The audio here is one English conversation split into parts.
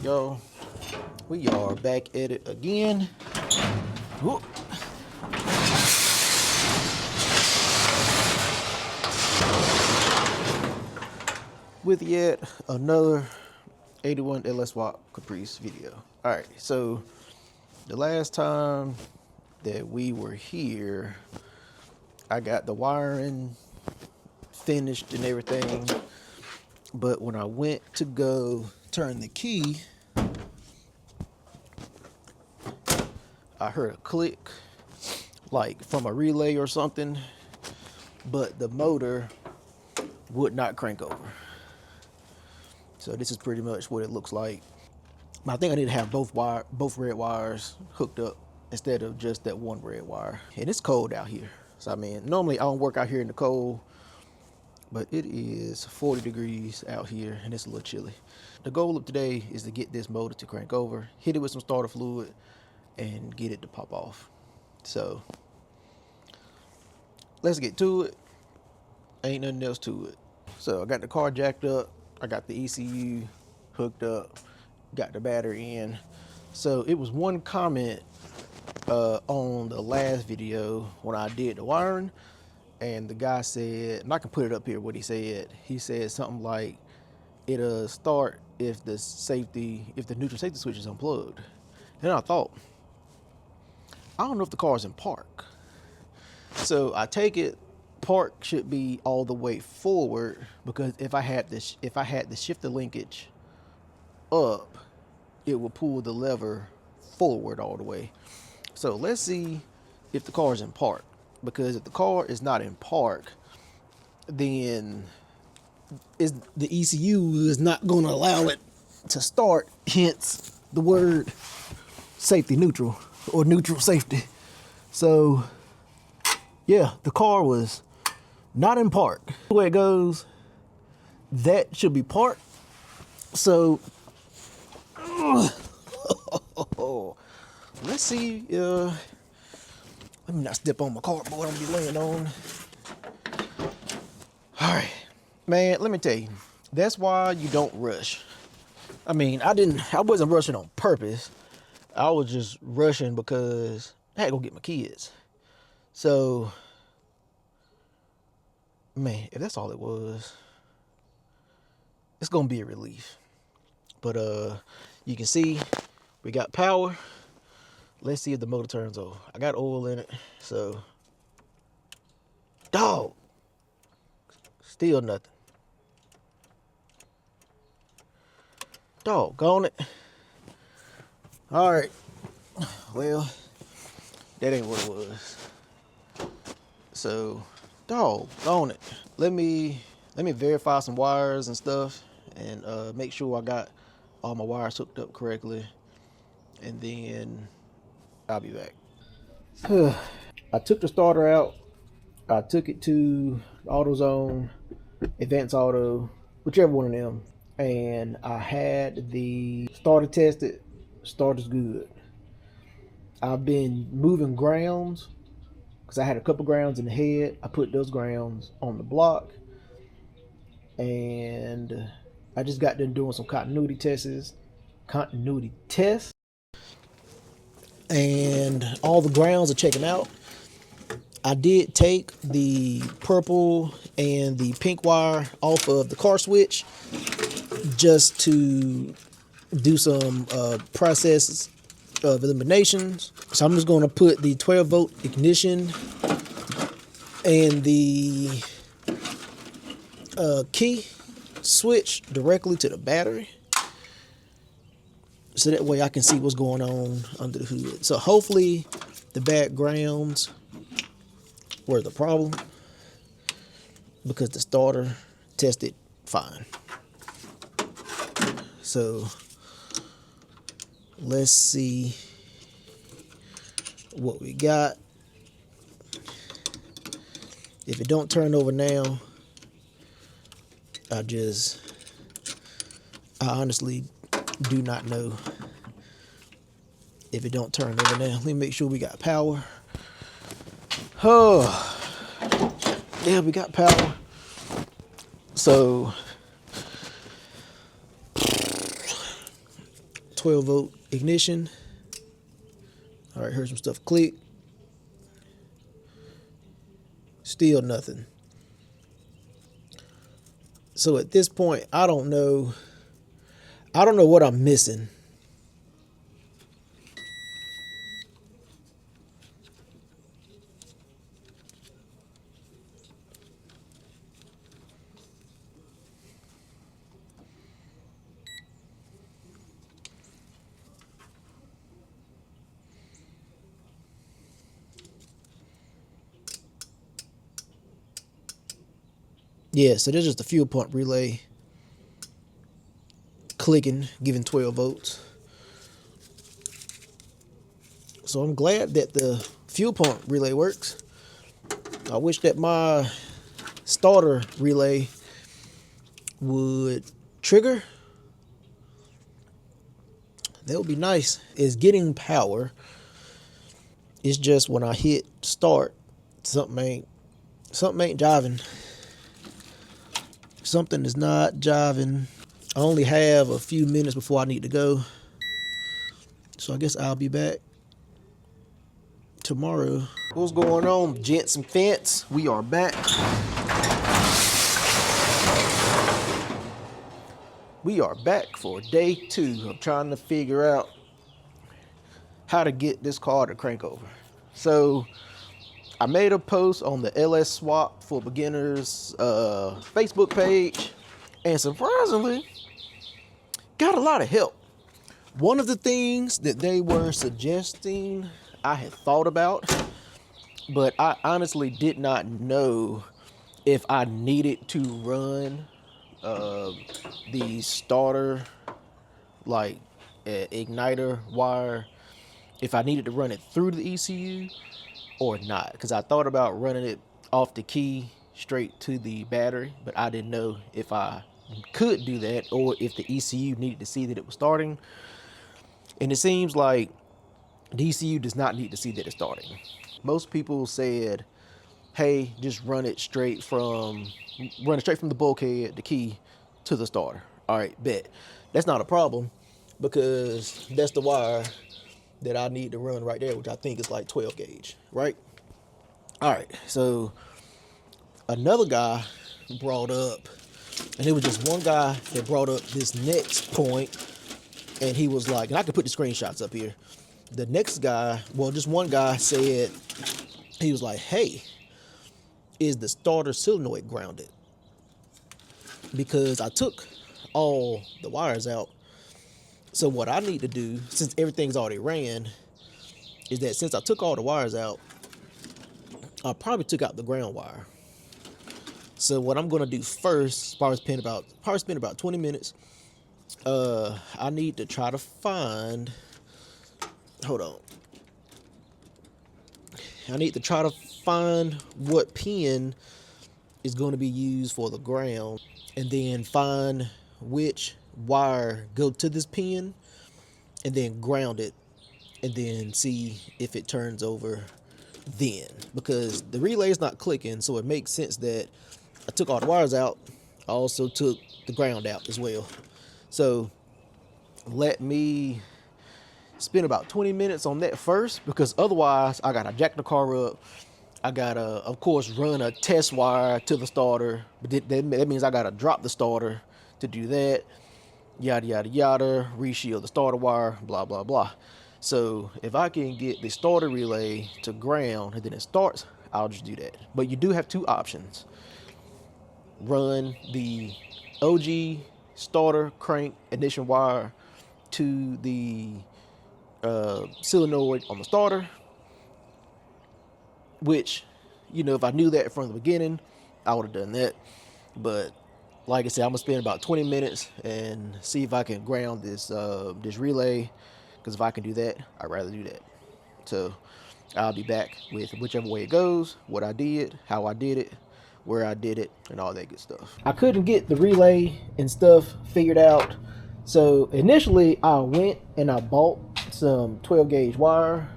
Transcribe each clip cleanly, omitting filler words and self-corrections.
Y'all, we are back at it again. Whoop. With yet another 81 LSWAP Caprice video. Alright, so the last time that we were here, I got the wiring finished and everything, but when I went to go turn the key, I heard a click like from a relay or something, but the motor would not crank over. So this is pretty much what it looks like. I think I need to have both red wires hooked up instead of just that one red wire. And it's cold out here. So I mean, normally I don't work out here in the cold, but it is 40 degrees out here and it's a little chilly. The goal of today is to get this motor to crank over, hit it with some starter fluid, and get it to pop off. So let's get to it. Ain't nothing else to it. So I got the car jacked up. I got the ECU hooked up, got the battery in. So it was one comment on the last video when I did the wiring, and the guy said, and I can put it up here what he said. He said something like, it'll start if the neutral safety switch is unplugged. And I thought, I don't know if the car's in park. So I take it park should be all the way forward, because if I had the shifter linkage up, it will pull the lever forward all the way. So let's see if the car is in park, because if the car is not in park, then the ECU is not going to allow it to start, hence the word safety neutral or neutral safety. So yeah, the car was not in park. The way it goes, that should be parked. So let's see. Let me not step on my cardboard I'm gonna be laying on. All right, man, let me tell you, that's why you don't rush. I mean, I wasn't rushing on purpose. I was just rushing because I had to go get my kids. So man, if that's all it was, it's gonna be a relief. But you can see we got power. Let's see if the motor turns over. I got oil in it, so dog, still nothing. Doggone it. All right, well, that ain't what it was. So doggone it. Let me verify some wires and stuff, and make sure I got all my wires hooked up correctly, and then I'll be back. I took the starter out. I took it to AutoZone, Advanced Auto, whichever one of them, and I had the starter tested. Starter's good. I've been moving grounds because I had a couple grounds in the head. I put those grounds on the block, and I just got done doing some continuity tests, and all the grounds are checking out. I did take the purple and the pink wire off of the car switch just to do some processes of eliminations. So I'm just going to put the 12-volt ignition and the key switch directly to the battery, so that way I can see what's going on under the hood. So hopefully the bad grounds were the problem, because the starter tested fine. So let's see what we got. If it don't turn over now, I honestly do not know if it don't turn over now. Let me make sure we got power. Oh, yeah, we got power. So 12-volt ignition. All right, heard some stuff click. Still nothing. So at this point, I don't know what I'm missing. Yeah, so there's just a fuel pump relay clicking, giving 12 volts. So I'm glad that the fuel pump relay works. I wish that my starter relay would trigger. That would be nice. It's getting power. It's just when I hit start, something ain't jiving. Something is not jiving. I only have a few minutes before I need to go. So I guess I'll be back tomorrow. What's going on, gents and fence? We are back. We are back for day 2 of trying to figure out how to get this car to crank over. So I made a post on the LSWAP for Beginners Facebook page, and surprisingly, got a lot of help. One of the things that they were suggesting I had thought about, but I honestly did not know if I needed to run the starter, like igniter wire, if I needed to run it through the ECU or not, because I thought about running it off the key straight to the battery, but I didn't know if I could do that or if the ECU needed to see that it was starting. And it seems like the ECU does not need to see that it's starting. Most people said, hey, just run it straight from the bulkhead, the key, to the starter. All right, bet. That's not a problem, because that's the wire that I need to run right there, which I think is like 12 gauge, right? All right, so another guy brought up, and it was just one guy that brought up this next point, and he was like, and I can put the screenshots up here. The next guy, well, just one guy said, he was like, hey, is the starter solenoid grounded? Because I took all the wires out. So what I need to do, since everything's already ran, is that since I took all the wires out, I probably took out the ground wire. So what I'm gonna do first, probably spend about 20 minutes. I need to try to find, hold on. I need to try to find what pin is going to be used for the ground, and then find which wire go to this pin, and then ground it, and then see if it turns over then, because the relay is not clicking. So it makes sense that I took all the wires out. I also took the ground out as well. So let me spend about 20 minutes on that first, because otherwise I gotta jack the car up. I gotta, of course, run a test wire to the starter, but that means I gotta drop the starter to do that. Yada yada yada, reshield the starter wire, blah blah blah. So if I can get the starter relay to ground and then it starts, I'll just do that. But you do have 2 options: run the OG starter crank ignition wire to the solenoid on the starter, which, you know, if I knew that from the beginning, I would have done that. But like I said, I'm gonna spend about 20 minutes and see if I can ground this this relay, because if I can do that, I'd rather do that. So I'll be back with whichever way it goes, what I did, how I did it, where I did it, and all that good stuff. I couldn't get the relay and stuff figured out, so initially I went and I bought some 12 gauge wire,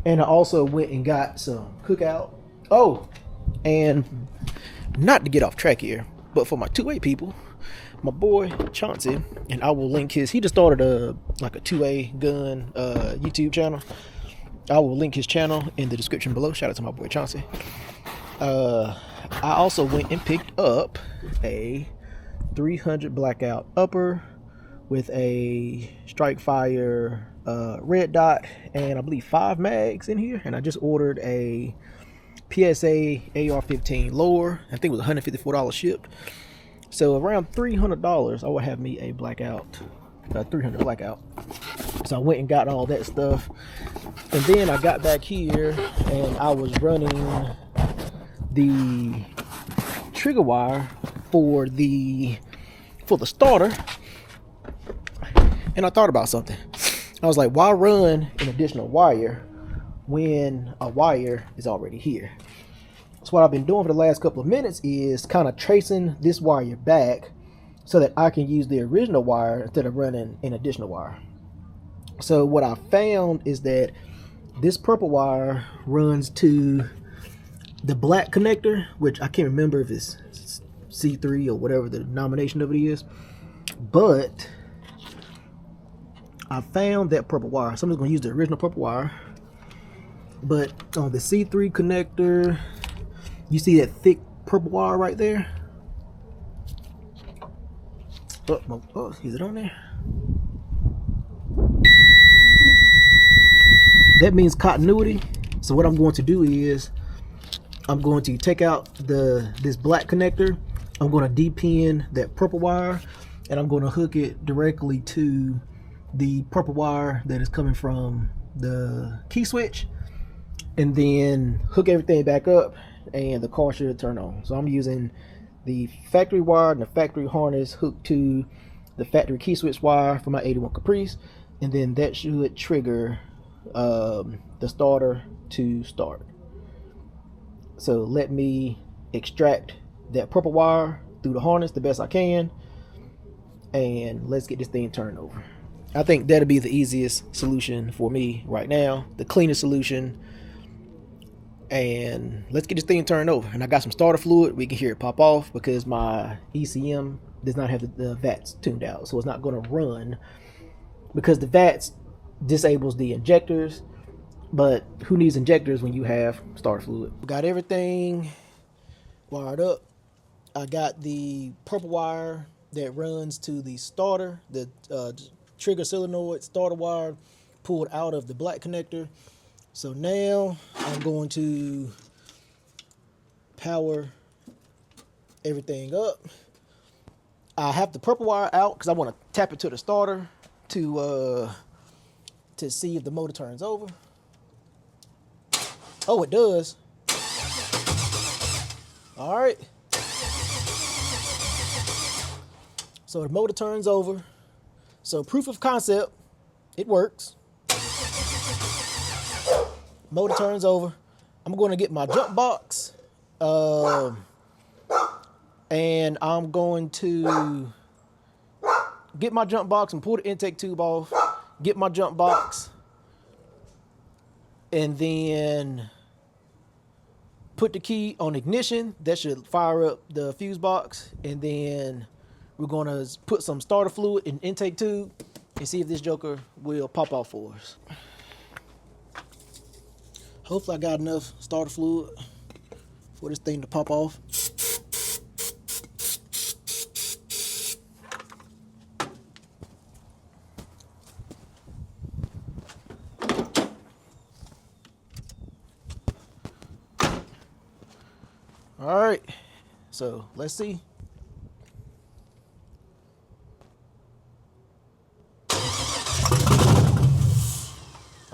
and I also went and got some cookout. Oh, and not to get off track here, but for my 2-way people, my boy Chauncey, and I will link his. He just started a 2A gun YouTube channel. I will link his channel in the description below. Shout out to my boy Chauncey. I also went and picked up a 300 blackout upper with a strike fire red dot and I believe 5 mags in here, and I just ordered a PSA AR-15 lower. I think it was $154 shipped, so around $300 I will have me a blackout 300 blackout. So I went and got all that stuff, and then I got back here and I was running the trigger wire for the starter, and I thought about something. I was like, why run an additional wire when a wire is already here? So what I've been doing for the last couple of minutes is kind of tracing this wire back so that I can use the original wire instead of running an additional wire. So what I found is that this purple wire runs to the black connector, which I can't remember if it's C3 or whatever the denomination of it is, but I found that purple wire. So I'm just going to use the original purple wire, but on the C3 connector, you see that thick purple wire right there? Oh, is it on there? That means continuity. So what I'm going to do is I'm going to take out this black connector. I'm going to D-pin that purple wire, and I'm going to hook it directly to the purple wire that is coming from the key switch, and then hook everything back up, and the car should turn on. So I'm using the factory wire and the factory harness hooked to the factory key switch wire for my 81 Caprice, and then that should trigger the starter to start. So let me extract that purple wire through the harness the best I can, and let's get this thing turned over. I think that'll be the easiest solution for me right now, the cleanest solution, and let's get this thing turned over. And I got some starter fluid. We can hear it pop off because my ECM does not have the VATS tuned out, so it's not going to run because the VATS disables the injectors. But who needs injectors when you have starter fluid? Got everything wired up. I got the purple wire that runs to the starter, the trigger solenoid starter wire pulled out of the black connector. So now I'm going to power everything up. I have the purple wire out because I want to tap it to the starter to see if the motor turns over. Oh, it does. All right. So the motor turns over. So proof of concept, it works. Motor turns over. I'm going to get my jump box, and I'm going to get my jump box and pull the intake tube off, get my jump box, and then put the key on ignition. That should fire up the fuse box, and then we're going to put some starter fluid in intake tube and see if this joker will pop off for us. Hopefully I got enough starter fluid for this thing to pop off. All right, so let's see.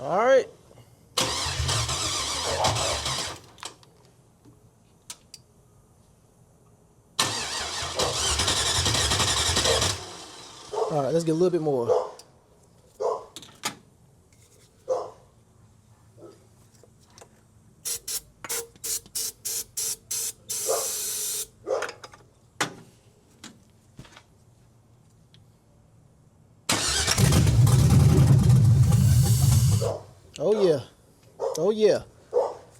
All right. All right, let's get a little bit more. Oh yeah. Oh yeah.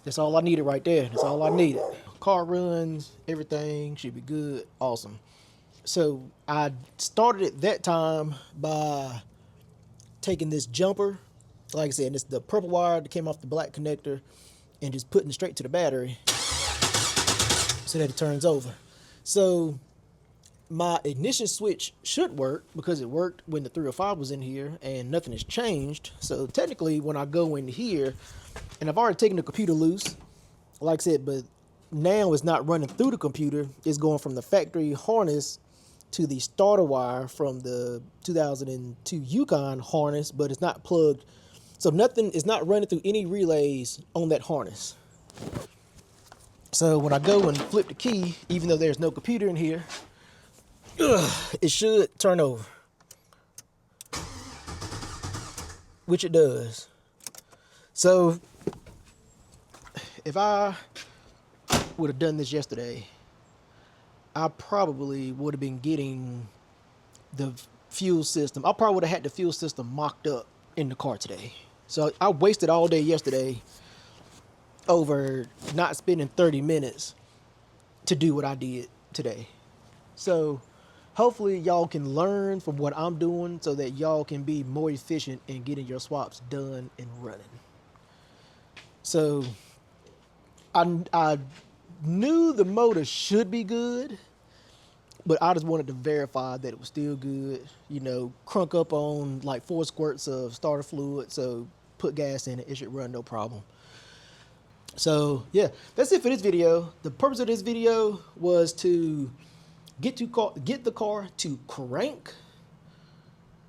That's all I needed right there. That's all I needed. Car runs, everything should be good. Awesome. So I started it that time by taking this jumper, like I said, it's the purple wire that came off the black connector, and just putting it straight to the battery so that it turns over. So my ignition switch should work because it worked when the 305 was in here and nothing has changed. So technically when I go in here, and I've already taken the computer loose, like I said, but now it's not running through the computer. It's going from the factory harness to the starter wire from the 2002 Yukon harness, but it's not plugged. So nothing is not running through any relays on that harness. So when I go and flip the key, even though there's no computer in here, it should turn over, which it does. So if I would have done this yesterday, I probably would have been getting the fuel system. I probably would have had the fuel system mocked up in the car today. So I wasted all day yesterday over not spending 30 minutes to do what I did today. So hopefully y'all can learn from what I'm doing so that y'all can be more efficient in getting your swaps done and running. So I knew the motor should be good, but I just wanted to verify that it was still good. You know, crunk up on like 4 squirts of starter fluid, so put gas in it, it should run no problem. So yeah, that's it for this video. The purpose of this video was to get the car to crank,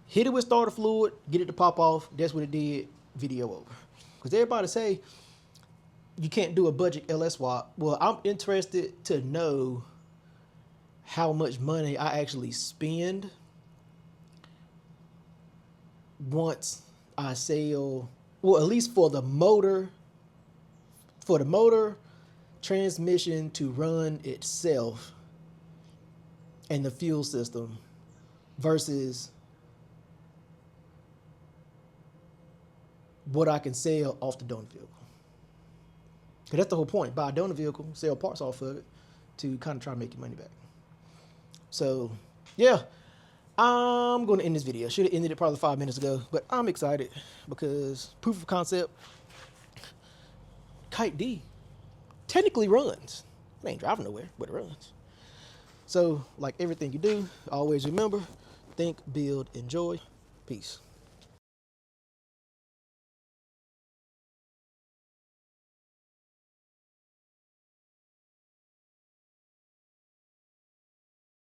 hit it with starter fluid, get it to pop off. That's what it did. Video over. Because everybody say you can't do a budget LSWAP. Well, I'm interested to know how much money I actually spend once I sell, well, at least for the motor, transmission to run itself, and the fuel system versus what I can sell off the donor vehicle. Because that's the whole point. Buy a donor vehicle, sell parts off of it to kind of try to make your money back. So, yeah, I'm going to end this video. Should have ended it probably 5 minutes ago, but I'm excited because proof of concept, Kite D technically runs. It ain't driving nowhere, but it runs. So, like everything you do, always remember, think, build, enjoy. Peace.